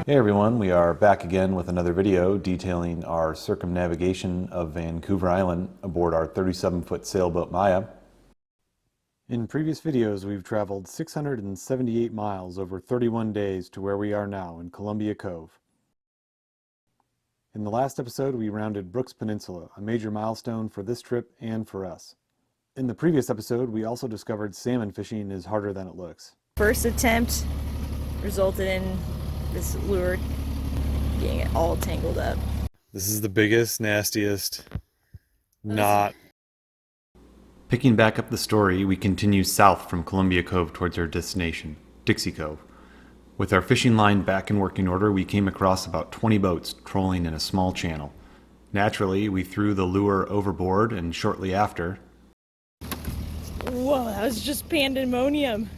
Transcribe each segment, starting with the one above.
Hey everyone, we are back again with another video detailing our circumnavigation of Vancouver Island aboard our 37-foot sailboat Maya. In previous videos, we've traveled 678 miles over 31 days to where we are now in Columbia Cove. In the last episode, we rounded Brooks Peninsula, a major milestone for this trip and for us. In the previous episode, we also discovered salmon fishing is harder than it looks. First attempt resulted in this lure getting it all tangled up. This is the biggest, nastiest knot. Picking back up the story, we continue south from Columbia Cove towards our destination, Dixie Cove. With our fishing line back in working order, we came across about 20 boats trolling in a small channel. Naturally, we threw the lure overboard, and shortly after... Whoa, that was just pandemonium.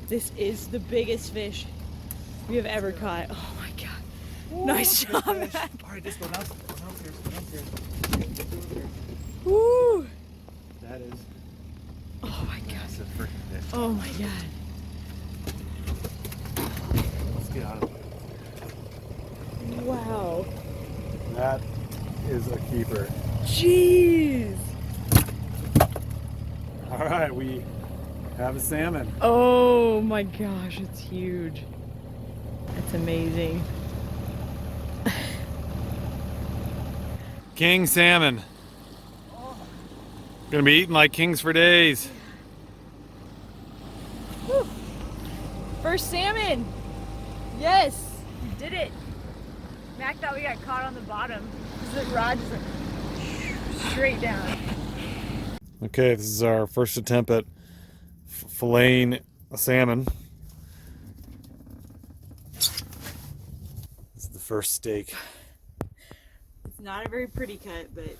This is the biggest fish we have ever caught. Oh my god. Whoa, nice job, Mac. Alright, this one downstairs. Woo! That is. Oh my god. That's a freaking fish. Oh my god. Let's get out of there. Wow. That is a keeper. Jeez. Alright, we have a salmon. Oh my gosh, it's huge. That's amazing. King salmon. Gonna be eating like kings for days. Woo. First salmon. Yes, we did it. Mac thought we got caught on the bottom because the rod just went straight down. Okay, this is our first attempt at filleting a salmon. This is the first steak. It's not a very pretty cut, but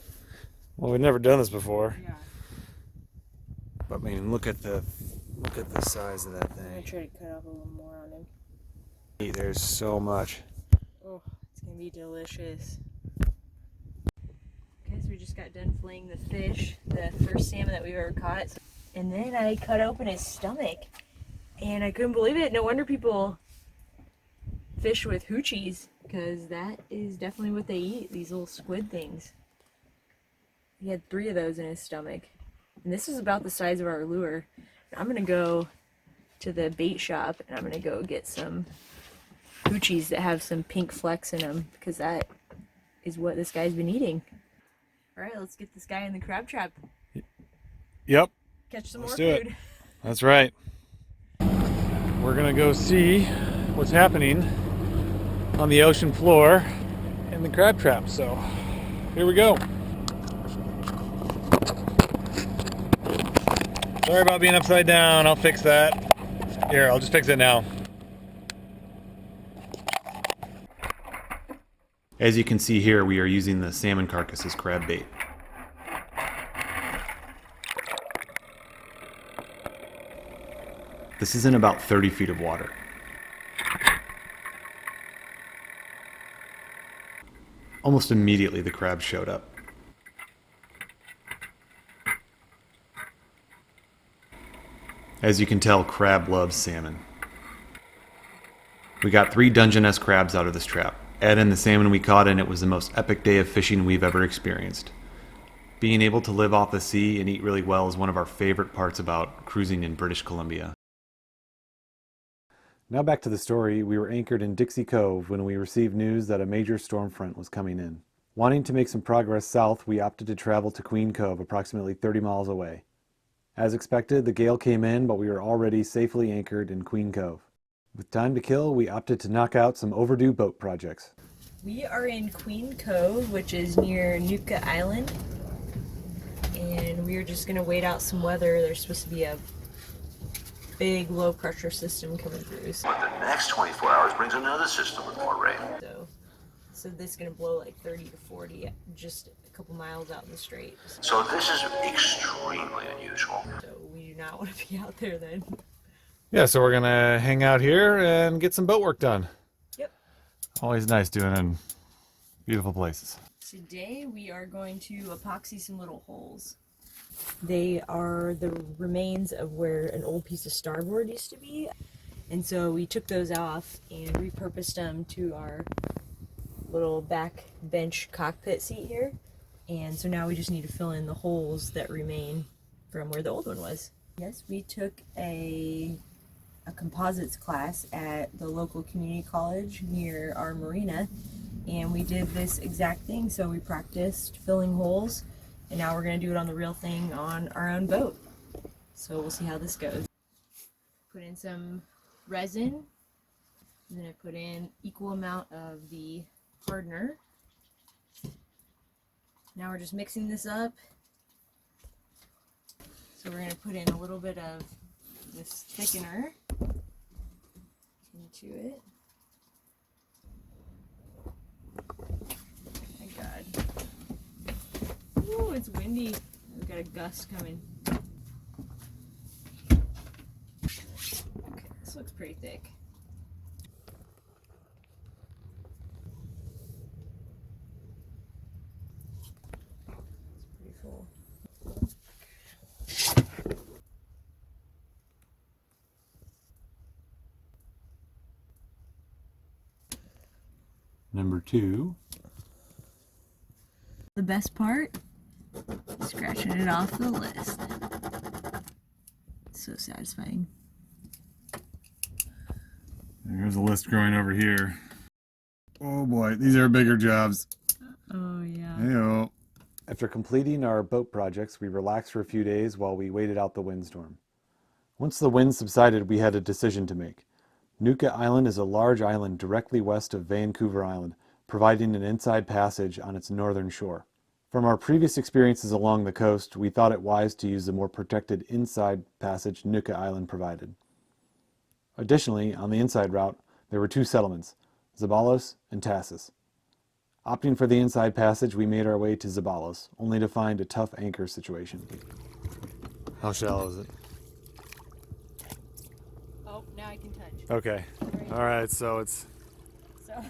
Well, we've never done this before. yeah. But I mean, look at the size of that I'm gonna thing. try to cut off a little more on him. There's so much. Oh, it's gonna be delicious. Okay, so we just got done filleting the fish, the first salmon that we've ever caught. And then I cut open his stomach, and I couldn't believe it. No wonder people fish with hoochies, because that is definitely what they eat, these little squid things. He had 3 of those in his stomach. And this is about the size of our lure. I'm gonna go to the bait shop and I'm gonna go get some hoochies that have some pink flecks in them, because that is what this guy's been eating. Alright, let's get this guy in the crab trap. Yep, Catch some let's more do food. it. That's right. We're gonna go see what's happening on the ocean floor in the crab trap. So here we go. Sorry about being upside down. I'll fix that. Here, I'll just fix it now. As you can see here, we are using the salmon carcass as crab bait. This is in about 30 feet of water. Almost immediately the crabs showed up. As you can tell, crab loves salmon. We got 3 Dungeness crabs out of this trap. Add in the salmon we caught and it was the most epic day of fishing we've ever experienced. Being able to live off the sea and eat really well is one of our favorite parts about cruising in British Columbia. Now back to the story. We were anchored in Dixie Cove when we received news that a major storm front was coming in. Wanting to make some progress south, we opted to travel to Queen Cove, approximately 30 miles away. As expected, the gale came in, but we were already safely anchored in Queen Cove. With time to kill, we opted to knock out some overdue boat projects. We are in Queen Cove, which is near Nootka Island. And we are just going to wait out some weather. There's supposed to be a big low pressure system coming through. But the next 24 hours brings another system with more rain. So this is going to blow like 30 to 40 just a couple miles out in the strait. So this is extremely unusual. So we do not want to be out there then. Yeah, so we're gonna hang out here and get some boat work done. Yep. Always nice doing it in beautiful places. Today we are going to epoxy some little holes. They are the remains of where an old piece of starboard used to be. And so we took those off and repurposed them to our little back bench cockpit seat here. And so now we just need to fill in the holes that remain from where the old one was. Yes, we took a composites class at the local community college near our marina, and we did this exact thing. So we practiced filling holes, and now we're going to do it on the real thing on our own boat. So we'll see how this goes. Put in some resin, and then I put in equal amount of the hardener. Now we're just mixing this up. So we're going to put in a little bit of this thickener into it. My God. Ooh, it's windy. We've got a gust coming. Okay, this looks pretty thick. It's pretty full. Number 2. The best part, scratching it off the list. So satisfying. There's a list growing over here. Oh boy, these are bigger jobs. Oh yeah. Heyo. After completing our boat projects, we relaxed for a few days while we waited out the windstorm. Once the wind subsided, we had a decision to make. Nuka Island is a large island directly west of Vancouver Island, providing an inside passage on its northern shore. From our previous experiences along the coast, we thought it wise to use the more protected inside passage Nuka Island provided. Additionally, on the inside route, there were 2 settlements, Zeballas and Tahsis. Opting for the inside passage, we made our way to Zeballas, only to find a tough anchor situation. How shallow is it? Oh, now I can touch. Okay. All right, so it's, So,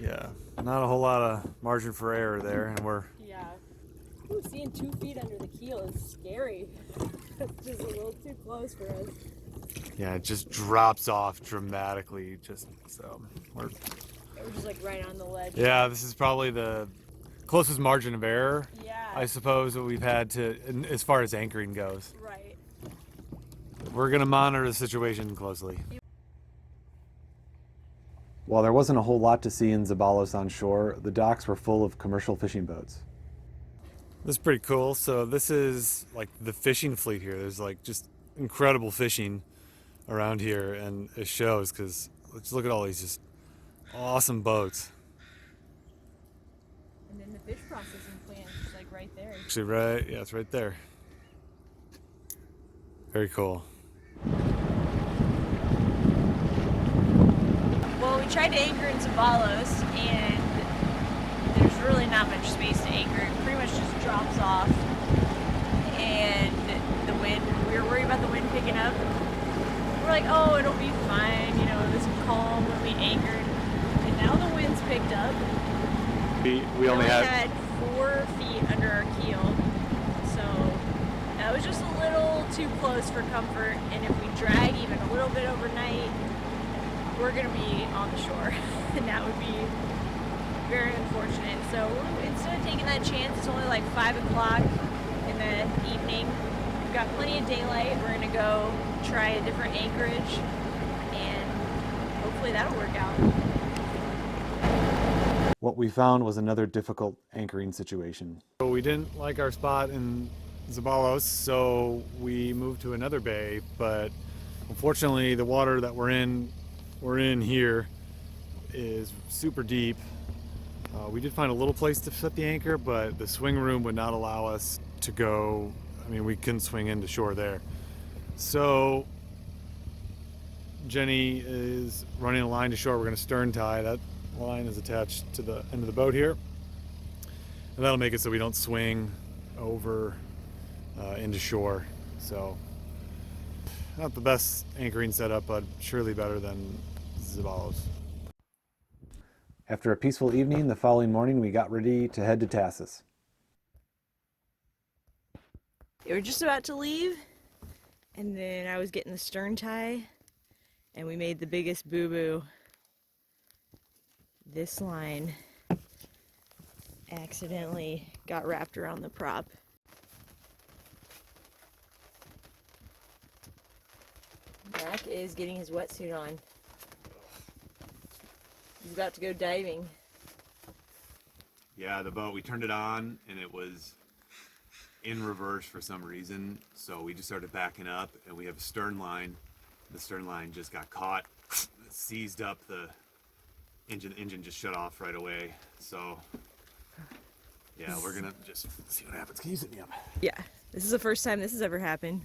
yeah, not a whole lot of margin for error there, and we're, yeah. Ooh, seeing 2 feet under the keel is scary. It's just a little too close for us. yeah, it just drops off dramatically, just, so, we're just like right on the ledge. yeah, this is probably the closest margin of error, Yeah. I suppose, that we've had to, as far as anchoring goes. Right. We're going to monitor the situation closely. While there wasn't a whole lot to see in Zeballas on shore, the docks were full of commercial fishing boats. This is pretty cool. So this is like the fishing fleet here. There's like just incredible fishing around here, and it shows because let's look at all these just awesome boats. And then the fish processing plant is like right there. Actually, right, yeah, it's right there. Very cool. Well, we tried to anchor in Zeballas, and there's really not much space to anchor. It pretty much just drops off. And the wind, we were worried about the wind picking up. We're like, oh, it'll be fine, you know, it was calm when we anchored. And now the wind's picked up. We only had 4 feet under our keel. So that was just a little too close for comfort. And if we drag even a little bit overnight, we're going to be on the shore. And that would be very unfortunate. So instead of taking that chance, it's only like 5 o'clock in the evening. We've got plenty of daylight. We're going to go try a different anchorage, and hopefully that'll work out. What we found was another difficult anchoring situation. So we didn't like our spot in Zeballas, so we moved to another bay, but unfortunately the water that we're in here is super deep. We did find a little place to set the anchor, but the swing room would not allow us to go. I mean, we couldn't swing into shore there. So Jenny is running a line to shore. We're going to stern tie. That line is attached to the end of the boat here, and that'll make it so we don't swing over into shore. So not the best anchoring setup, but surely better than Zeballas. After a peaceful evening, the following morning we got ready to head to Tahsis. We were just about to leave, and then I was getting the stern tie and we made the biggest boo-boo. This line accidentally got wrapped around the prop. Mac is getting his wetsuit on. He's about to go diving. Yeah, the boat, we turned it on and it was in reverse for some reason. So we just started backing up and we have a stern line. The stern line just got caught, it seized up the engine. The engine just shut off right away. So yeah, we're gonna just see what happens. Can you sit me up? Yeah, this is the first time this has ever happened.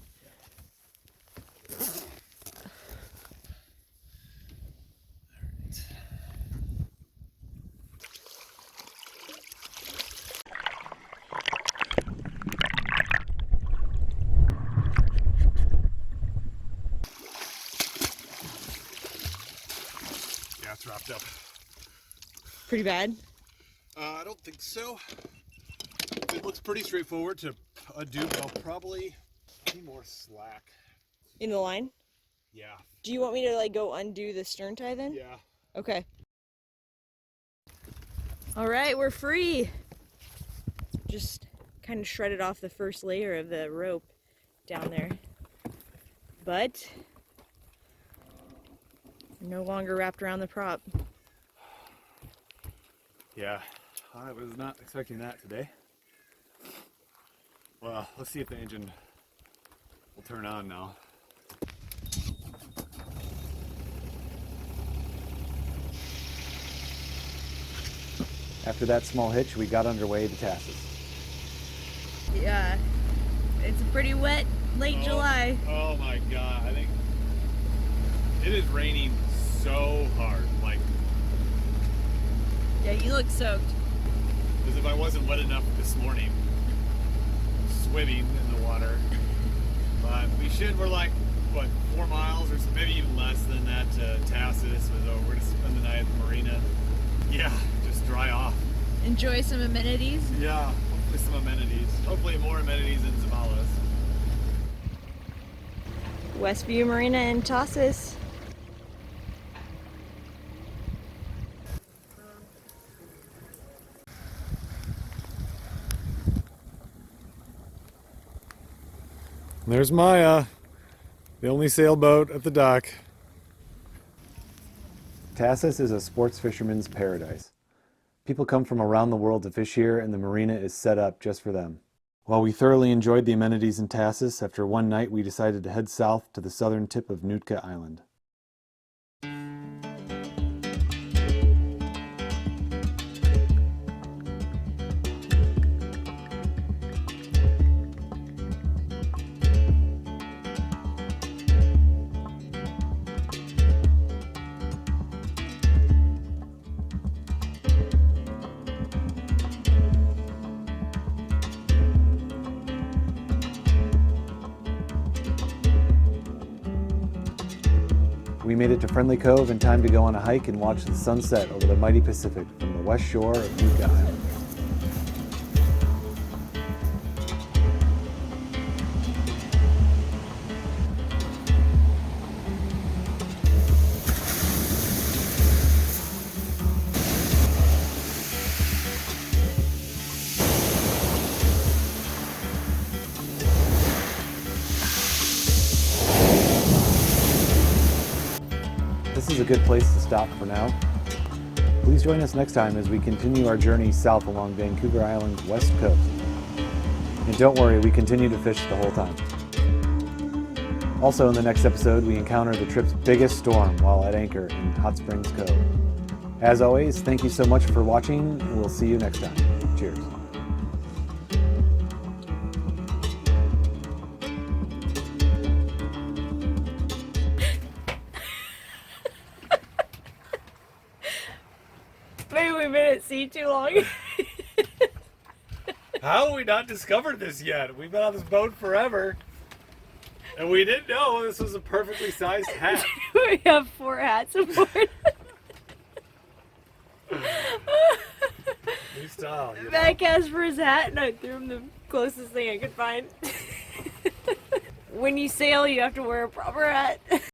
Yeah, it's wrapped up. Pretty bad. I don't think so. It looks pretty straightforward to undo, but I'll probably need more slack. In the line? Yeah. Do you want me to like go undo the stern tie then? Yeah. Okay. All right, we're free. Just kind of shredded off the first layer of the rope down there. But no longer wrapped around the prop. Yeah, I was not expecting that today. Well, let's see if the engine will turn on now. After that small hitch, we got underway to Tahsis. Yeah, it's a pretty wet late July. Oh my god, I think it is raining so hard. Like, Yeah, you look soaked. as if I wasn't wet enough this morning swimming in the water. But we're like, what, 4 miles or so, maybe even less than that to Tahsis. We're gonna spend the night at the marina. Yeah, just dry off. Enjoy some amenities. Yeah, hopefully some amenities. Hopefully more amenities in Zeballas. Westview Marina in Tahsis. There's Maya, the only sailboat at the dock. Tahsis is a sports fisherman's paradise. People come from around the world to fish here, and the marina is set up just for them. While we thoroughly enjoyed the amenities in Tahsis, after one night we decided to head south to the southern tip of Nootka Island. We made it to Friendly Cove in time to go on a hike and watch the sunset over the mighty Pacific from the west shore of Nootka Island. This is a good place to stop for now. Please join us next time as we continue our journey south along Vancouver Island's west coast. And don't worry, we continue to fish the whole time. Also in the next episode, we encounter the trip's biggest storm while at anchor in Hot Springs Cove. As always, thank you so much for watching. We'll see you next time. Cheers. Maybe we've been at sea too long. How have we not discovered this yet? We've been on this boat forever. And we didn't know this was a perfectly sized hat. We have 4 hats aboard. New style. You know? Mac asked for his hat and I threw him the closest thing I could find. When you sail, you have to wear a proper hat.